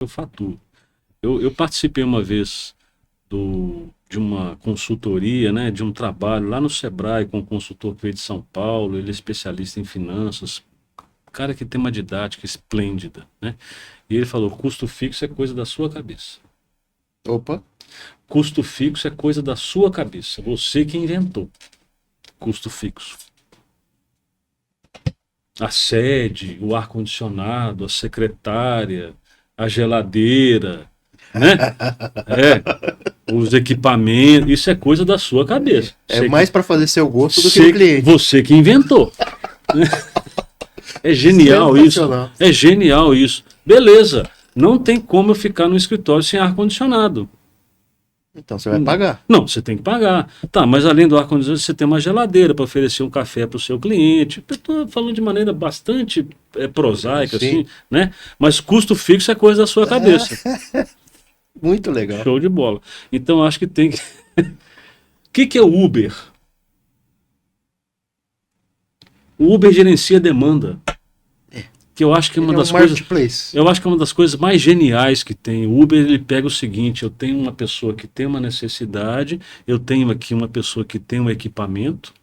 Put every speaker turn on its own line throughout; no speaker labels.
eu faturo. Eu participei uma vez de uma consultoria, né, de um trabalho lá no Sebrae com um consultor que veio de São Paulo, ele é especialista em finanças, cara que tem uma didática esplêndida, né? E ele falou, custo fixo é coisa da sua cabeça.
Opa,
Custo fixo é coisa da sua cabeça. Você que inventou custo fixo. A sede, o ar-condicionado, a secretária, a geladeira, né? Os equipamentos, isso é coisa da sua cabeça.
é mais para fazer seu gosto do que do cliente.
Você que inventou. É genial isso.
Sensacional.
É genial isso. Beleza. Não tem como eu ficar no escritório sem ar-condicionado.
Então você vai pagar.
Não, você tem que pagar. Tá, mas além do ar-condicionado, você tem uma geladeira para oferecer um café para o seu cliente. Eu estou falando de maneira bastante prosaica,
Sim.
assim, né? Mas custo fixo é coisa da sua cabeça.
Muito legal.
Show de bola. Então acho que tem que. O que é o Uber? O Uber gerencia demanda. Que eu acho que é uma
Ele é um
das coisas.
marketplace.
Eu acho que é uma das coisas mais geniais que tem. O Uber ele pega o seguinte: eu tenho uma pessoa que tem uma necessidade, eu tenho aqui uma pessoa que tem um equipamento,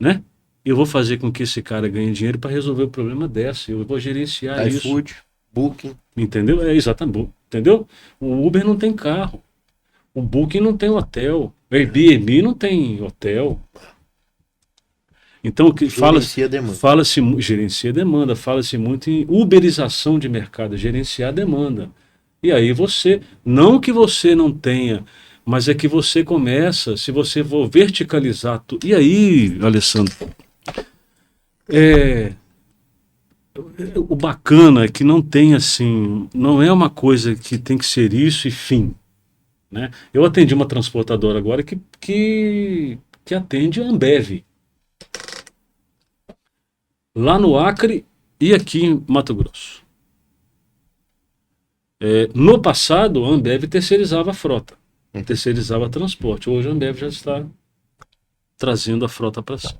né? Eu vou fazer com que esse cara ganhe dinheiro para resolver o problema dessa. Eu vou gerenciar isso.
iFood, Booking.
Entendeu? É exatamente. Entendeu? O Uber não tem carro. O Booking não tem hotel. O Airbnb não tem hotel. Então, o que
Gerencia demanda.
gerencia demanda, fala-se muito em uberização de mercado, gerenciar demanda. E aí você, não que você não tenha, mas é que você começa, se você for verticalizar tudo. E aí, Alessandro, o bacana é que não tem assim, não é uma coisa que tem que ser isso e fim. Né? Eu atendi uma transportadora agora que atende a Ambev. Lá no Acre e aqui em Mato Grosso. No passado, a Ambev terceirizava a frota, terceirizava transporte. Hoje a Ambev já está trazendo a frota para si.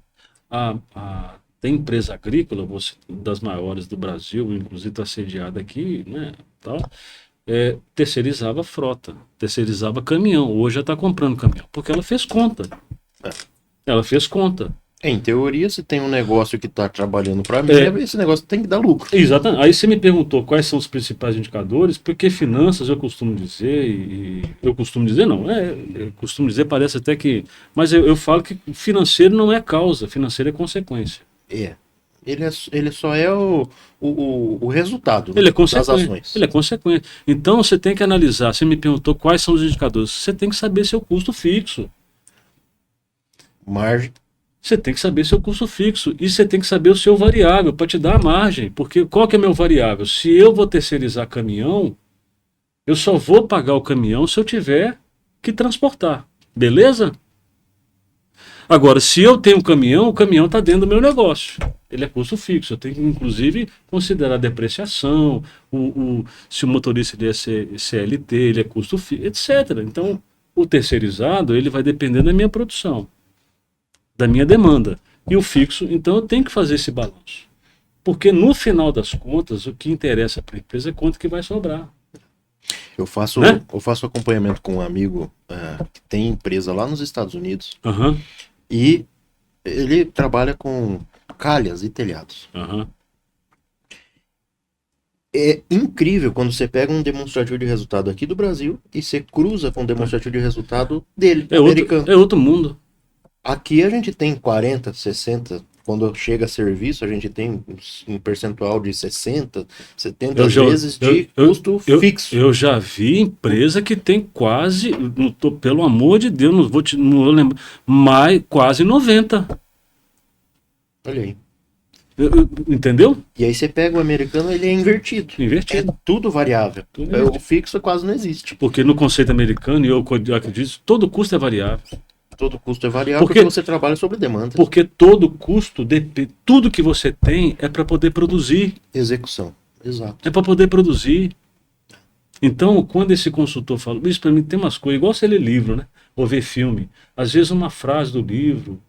Tem empresa agrícola, das maiores do Brasil, inclusive está sediada aqui, né, tal, terceirizava a frota, terceirizava caminhão. Hoje já está comprando caminhão, porque ela fez conta. Ela fez conta.
Em teoria, se tem um negócio que está trabalhando para mim, esse negócio tem que dar lucro.
Exatamente. Aí você me perguntou quais são os principais indicadores, porque finanças eu costumo dizer, eu costumo dizer não, eu costumo dizer, parece até que, mas eu falo que financeiro não é causa, financeiro é consequência.
Ele só é o resultado
Ele é
das
consequência.
ações.
Ele é consequência. Então você tem que analisar, você me perguntou quais são os indicadores, você tem que saber seu custo fixo.
Margem.
Você tem que saber seu custo fixo e você tem que saber o seu variável para te dar a margem. Porque qual que é meu variável? Se eu vou terceirizar caminhão, eu só vou pagar o caminhão se eu tiver que transportar. Beleza? Agora, se eu tenho um caminhão, o caminhão está dentro do meu negócio. Ele é custo fixo. Eu tenho que, inclusive, considerar a depreciação, se o motorista ele é CLT, ele é custo fixo, etc. Então, o terceirizado ele vai depender da minha produção, da minha demanda. E o fixo, então eu tenho que fazer esse balanço. Porque no final das contas, o que interessa para a empresa é quanto que vai sobrar.
Eu faço acompanhamento com um amigo que tem empresa lá nos Estados Unidos. E ele trabalha com calhas e telhados. É incrível quando você pega um demonstrativo de resultado aqui do Brasil e você cruza com o demonstrativo de resultado dele, americano.
É outro mundo.
Aqui a gente tem 40, 60, quando chega a serviço a gente tem um percentual de 60, 70 vezes de custo fixo.
Eu já vi empresa que tem quase, pelo amor de Deus, não vou lembrar, mas quase 90.
Olha aí.
Entendeu?
E aí você pega o americano, ele é invertido. É tudo variável. O fixo quase não existe.
Porque no conceito americano, e eu acredito, todo custo é variável.
Todo custo é variável porque você trabalha sobre demanda.
Porque todo custo, tudo que você tem é para poder produzir.
Execução, exato.
É para poder produzir. Então, quando esse consultor fala, isso para mim tem umas coisas, igual você ler livro, né? Ou ver filme. Às vezes uma frase do livro,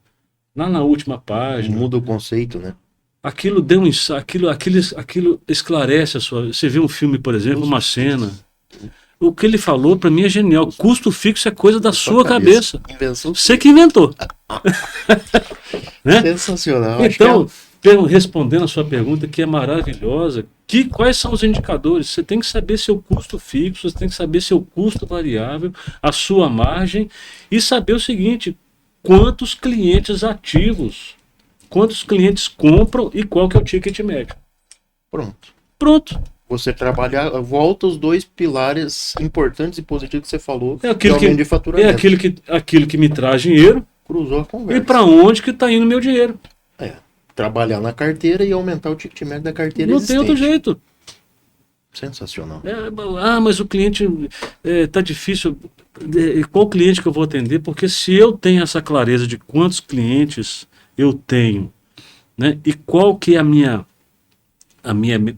lá na última página.
Muda o conceito, né?
Aquilo deu aquilo esclarece a sua. Você vê um filme, por exemplo, uma cena. O que ele falou para mim é genial. Custo fixo é coisa da sua cabeça. Você que inventou. Né?
Sensacional.
Então, respondendo a sua pergunta, que é maravilhosa, quais são os indicadores? Você tem que saber seu custo fixo, você tem que saber seu custo variável, a sua margem, e saber o seguinte: quantos clientes ativos, quantos clientes compram e qual que é o ticket médio. Pronto.
Você trabalhar, volta os dois pilares importantes e positivos que você falou.
É aquilo que me traz dinheiro.
Cruzou a conversa.
E para onde que está indo meu dinheiro?
Trabalhar na carteira e aumentar o ticket médio da carteira
Não
existente.
tem outro jeito.
Sensacional.
Mas o cliente tá difícil. Qual cliente que eu vou atender? Porque se eu tenho essa clareza de quantos clientes eu tenho, né? E qual que é a minha,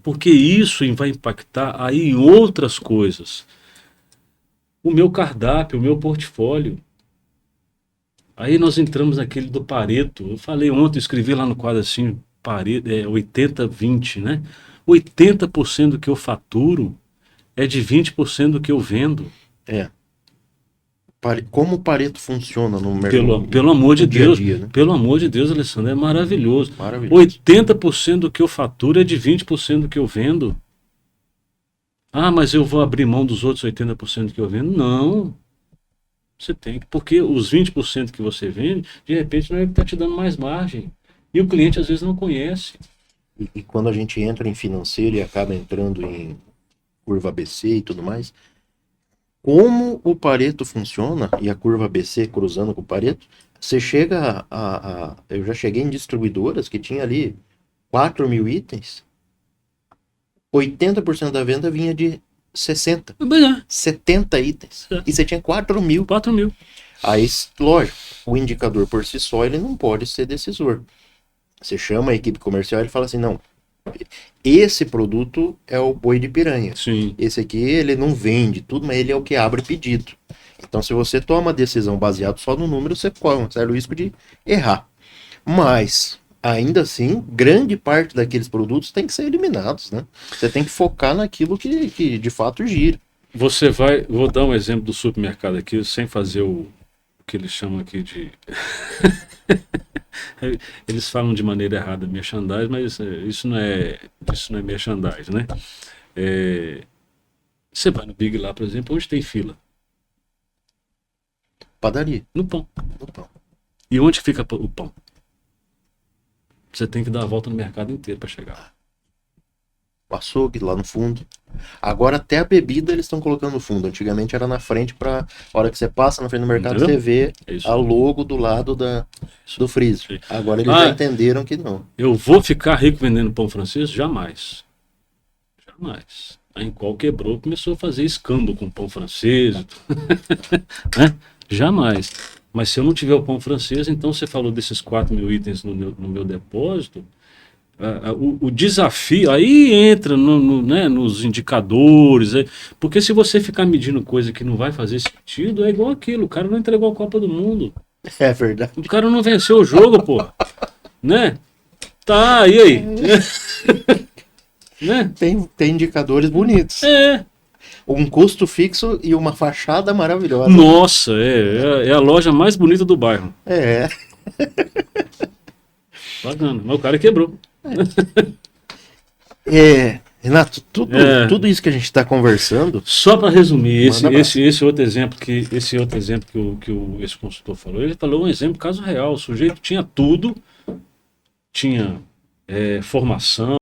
porque isso vai impactar aí em outras coisas. O meu cardápio, o meu portfólio. Aí nós entramos naquele do Pareto. Eu falei ontem, escrevi lá no quadro assim, Pareto, 80-20, né? 80% do que eu faturo é de 20% do que eu vendo.
Como o Pareto funciona no mercado?
Pelo amor de Deus,
dia, né?
Pelo amor de Deus, Alessandro, é maravilhoso. 80% do que eu faturo é de 20% do que eu vendo. Mas eu vou abrir mão dos outros 80% que eu vendo? Não. Você tem que, porque os 20% que você vende, de repente não é que está te dando mais margem. E o cliente às vezes não conhece.
E quando a gente entra em financeiro e acaba entrando em curva ABC e tudo mais, como o Pareto funciona, e a curva ABC cruzando com o Pareto, você chega eu já cheguei em distribuidoras que tinha ali 4.000 itens, 80% da venda vinha de 60, 70 itens. E você tinha 4.000.
4.000.
Aí, lógico, o indicador por si só, ele não pode ser decisor. Você chama a equipe comercial e ele fala assim, não, esse produto é o boi de piranha.
Sim.
Esse aqui, ele não vende tudo, mas ele é o que abre pedido. Então, se você toma a decisão baseada só no número, você corre um sério risco de errar. Mas, ainda assim, grande parte daqueles produtos tem que ser eliminados, né? Você tem que focar naquilo que de fato gira.
Vou dar um exemplo do supermercado aqui, sem fazer o que eles chamam aqui de... Eles falam de maneira errada merchandising, mas isso não é merchandising, né? Você vai no Big lá, por exemplo, onde tem fila?
Padaria.
No pão. E onde fica o pão? Você tem que dar a volta no mercado inteiro para chegar.
O açougue lá no fundo. Agora até a bebida eles estão colocando no fundo. Antigamente era na frente, para a hora que você passa na frente do mercado, entendeu? Você vê a logo do lado do freezer. Agora eles já entenderam que não. Eu
vou ficar rico vendendo pão francês? Jamais. A Encol quebrou, começou a fazer escambo com pão francês. Né? Jamais. Mas se eu não tiver o pão francês, então você falou desses 4.000 itens no meu depósito, o desafio, aí entra né, nos indicadores, porque se você ficar medindo coisa que não vai fazer sentido, é igual aquilo, o cara não entregou a Copa do Mundo.
É verdade.
O cara não venceu o jogo, pô. Né? Tá, e aí? Né?
Tem indicadores bonitos. Um custo fixo e uma fachada maravilhosa.
Nossa, é a loja mais bonita do bairro. Bacana, mas o cara quebrou.
Renato, tudo isso que a gente está conversando.
Só para resumir, esse outro exemplo que esse consultor falou, ele falou um exemplo, caso real. O sujeito tinha tudo, tinha formação.